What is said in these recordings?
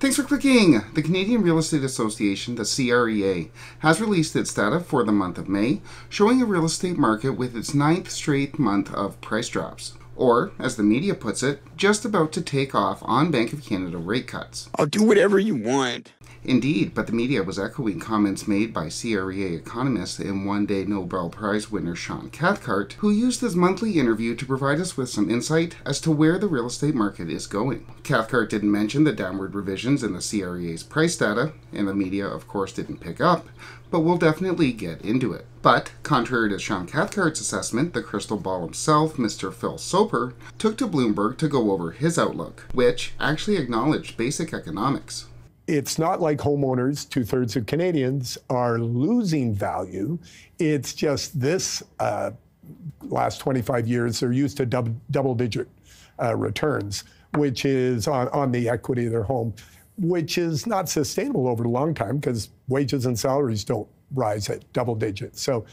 Thanks for clicking! The Canadian Real Estate Association, the CREA, has released its data for the month of May, showing a real estate market with its 9th straight month of price drops. Or, as the media puts it, just about to take off on Bank of Canada rate cuts. I'll do whatever you want. Indeed, but the media was echoing comments made by CREA economist and one-day Nobel Prize winner Sean Cathcart, who used his monthly interview to provide us with some insight as to where the real estate market is going. Cathcart didn't mention the downward revisions in the CREA's price data, and the media of course didn't pick up, but we'll definitely get into it. But, contrary to Sean Cathcart's assessment, the crystal ball himself, Mr. Phil Soper, took to Bloomberg to go over his outlook, which actually acknowledged basic economics. It's not like homeowners, 2/3 of Canadians, are losing value. It's just this last 25 years, they're used to double-digit returns, which is on the equity of their home, which is not sustainable over the long time because wages and salaries don't rise at double digits. So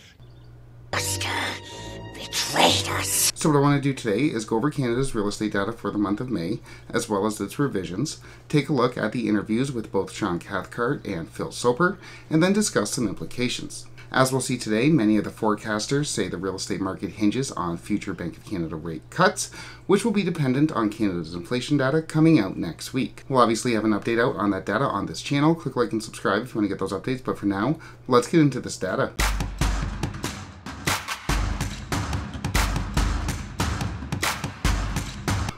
betrayed us. So what I want to do today is go over Canada's real estate data for the month of May, as well as its revisions, take a look at the interviews with both Sean Cathcart and Phil Soper, and then discuss some implications. As we'll see today, many of the forecasters say the real estate market hinges on future Bank of Canada rate cuts, which will be dependent on Canada's inflation data coming out next week. We'll obviously have an update out on that data on this channel. Click like and subscribe if you want to get those updates, but for now, let's get into this data.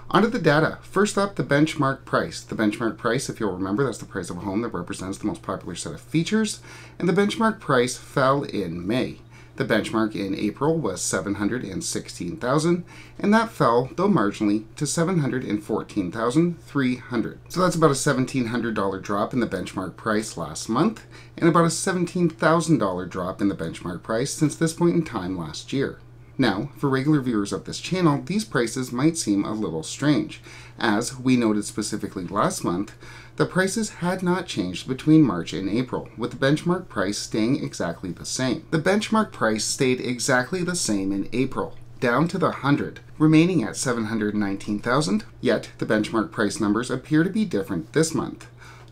Onto the data. First up, the benchmark price. The benchmark price, if you'll remember, that's the price of a home that represents the most popular set of features, and the benchmark price fell in May. The benchmark in April was $716,000, and that fell, though marginally, to $714,300. So that's about a $1,700 drop in the benchmark price last month, and about a $17,000 drop in the benchmark price since this point in time last year. Now, for regular viewers of this channel, these prices might seem a little strange. As we noted specifically last month, the prices had not changed between March and April, with the benchmark price staying exactly the same. The benchmark price stayed exactly the same in April, down to the 100, remaining at $719,000, yet the benchmark price numbers appear to be different this month.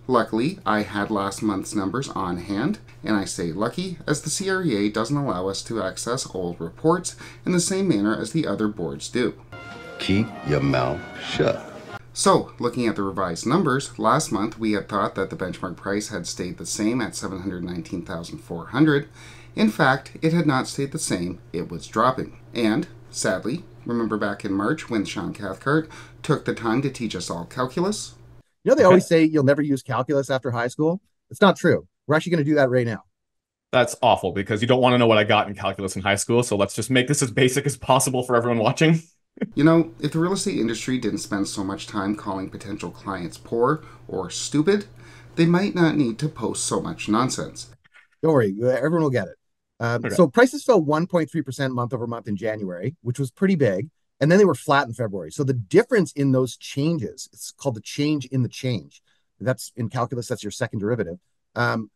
Luckily, I had last month's numbers on hand, and I say lucky as the CREA doesn't allow us to access old reports in the same manner as the other boards do. Keep your mouth shut. So, looking at the revised numbers, last month we had thought that the benchmark price had stayed the same at $719,400. In fact, it had not stayed the same, it was dropping. And, sadly, remember back in March when Sean Cathcart took the time to teach us all calculus? You know, they always say you'll never use calculus after high school. It's not true. We're actually going to do that right now. That's awful because you don't want to know what I got in calculus in high school. So let's just make this as basic as possible for everyone watching. You know, if the real estate industry didn't spend so much time calling potential clients poor or stupid, they might not need to post so much nonsense. Don't worry. Everyone will get it. Okay. So prices fell 1.3% month over month in January, which was pretty big. And then they were flat in February. So the difference in those changes, it's called the change in the change. That's in calculus, that's your second derivative,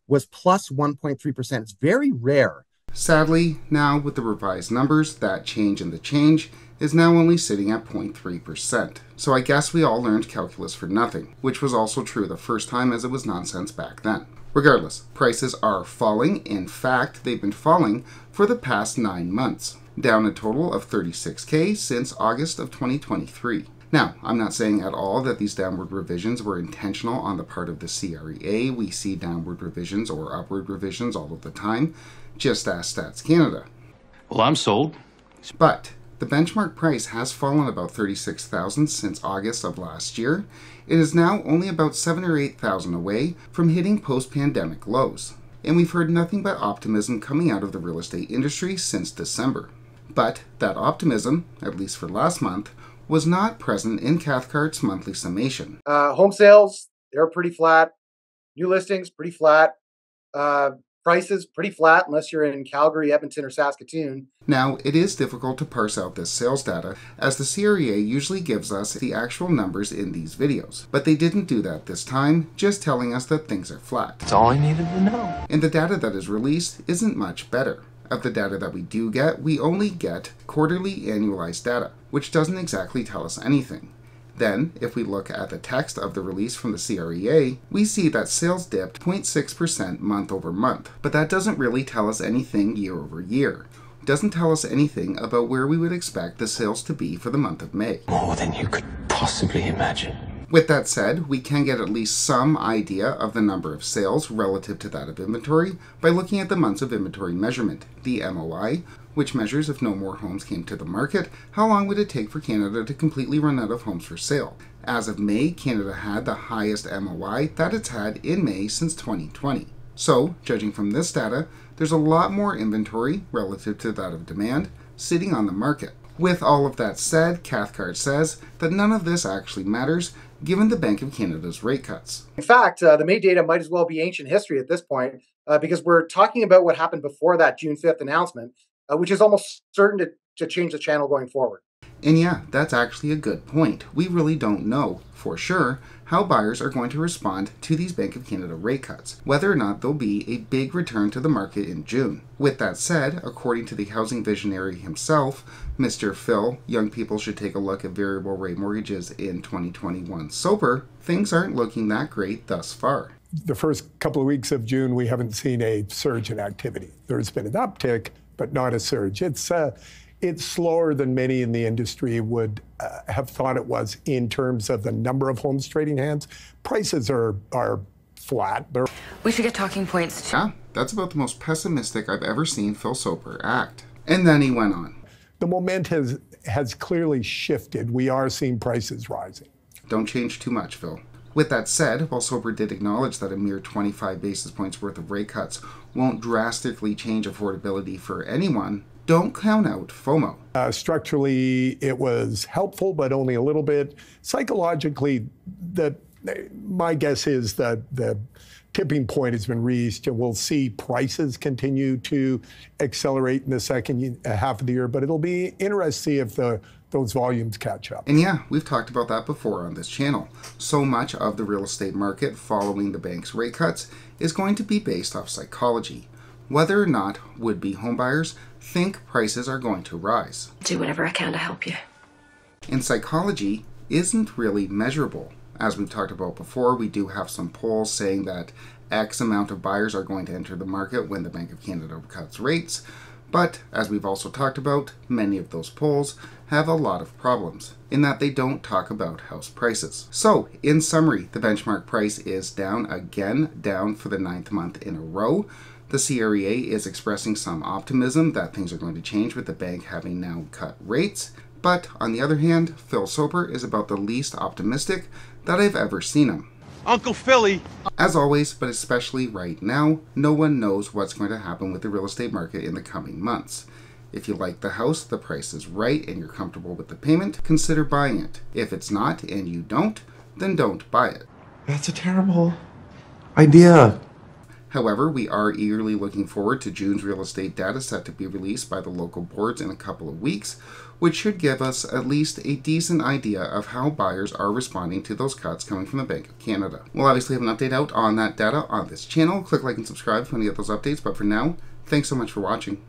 was plus 1.3%. It's very rare. Sadly, now with the revised numbers, that change in the change is now only sitting at 0.3%. So I guess we all learned calculus for nothing, which was also true the first time as it was nonsense back then. Regardless, prices are falling. In fact, they've been falling for the past 9 months. Down a total of $36,000 since August of 2023. Now, I'm not saying at all that these downward revisions were intentional on the part of the CREA. We see downward revisions or upward revisions all of the time. Just ask Stats Canada. Well, I'm sold. But the benchmark price has fallen about $36,000 since August of last year. It is now only about $7,000 or $8,000 away from hitting post-pandemic lows. And we've heard nothing but optimism coming out of the real estate industry since December. But that optimism, at least for last month, was not present in Cathcart's monthly summation. Home sales, they're pretty flat. New listings, pretty flat. Prices, pretty flat unless you're in Calgary, Edmonton, or Saskatoon. Now, it is difficult to parse out this sales data, as the CREA usually gives us the actual numbers in these videos. But they didn't do that this time, just telling us that things are flat. That's all I needed to know. And the data that is released isn't much better. Of the data that we do get, we only get quarterly annualized data, which doesn't exactly tell us anything. Then, if we look at the text of the release from the CREA, we see that sales dipped 0.6% month over month, but that doesn't really tell us anything year over year. It doesn't tell us anything about where we would expect the sales to be for the month of May. More than you could possibly imagine. With that said, we can get at least some idea of the number of sales relative to that of inventory by looking at the months of inventory measurement, the MOI, which measures if no more homes came to the market, how long would it take for Canada to completely run out of homes for sale. As of May, Canada had the highest MOI that it's had in May since 2020. So, judging from this data, there's a lot more inventory relative to that of demand sitting on the market. With all of that said, Cathcart says that none of this actually matters given the Bank of Canada's rate cuts. In fact, the May data might as well be ancient history at this point because we're talking about what happened before that June 5th announcement, which is almost certain to change the channel going forward. And yeah, that's actually a good point. We really don't know, for sure, how buyers are going to respond to these Bank of Canada rate cuts, whether or not there'll be a big return to the market in June. With that said, according to the housing visionary himself, Mr. Phil, young people should take a look at variable rate mortgages in 2021 sober, things aren't looking that great thus far. The first couple of weeks of June, we haven't seen a surge in activity. There's been an uptick, but not a surge. It's slower than many in the industry would have thought it was in terms of the number of homes trading hands. Prices are flat. We should get talking points. Yeah, that's about the most pessimistic I've ever seen Phil Soper act. And then he went on. The momentum has clearly shifted. We are seeing prices rising. Don't change too much, Phil. With that said, while Soper did acknowledge that a mere 25 basis points worth of rate cuts won't drastically change affordability for anyone, don't count out FOMO. Structurally, it was helpful, but only a little bit. Psychologically, my guess is that the tipping point has been reached, and we'll see prices continue to accelerate in the second half of the year, but it'll be interesting if those volumes catch up. And yeah, we've talked about that before on this channel. So much of the real estate market following the bank's rate cuts is going to be based off psychology. Whether or not would-be homebuyers think prices are going to rise. Do whatever I can to help you. And psychology isn't really measurable. As we've talked about before, we do have some polls saying that X amount of buyers are going to enter the market when the Bank of Canada cuts rates. But, as we've also talked about, many of those polls have a lot of problems in that they don't talk about house prices. So, in summary, the benchmark price is down again, down for the 9th month in a row. The CREA is expressing some optimism that things are going to change with the bank having now cut rates. But, on the other hand, Phil Soper is about the least optimistic that I've ever seen him. Uncle Philly! As always, but especially right now, no one knows what's going to happen with the real estate market in the coming months. If you like the house, the price is right, and you're comfortable with the payment, consider buying it. If it's not, and you don't, then don't buy it. That's a terrible idea. However, we are eagerly looking forward to June's real estate data set to be released by the local boards in a couple of weeks, which should give us at least a decent idea of how buyers are responding to those cuts coming from the Bank of Canada. We'll obviously have an update out on that data on this channel. Click like and subscribe for any of those updates, but for now, thanks so much for watching.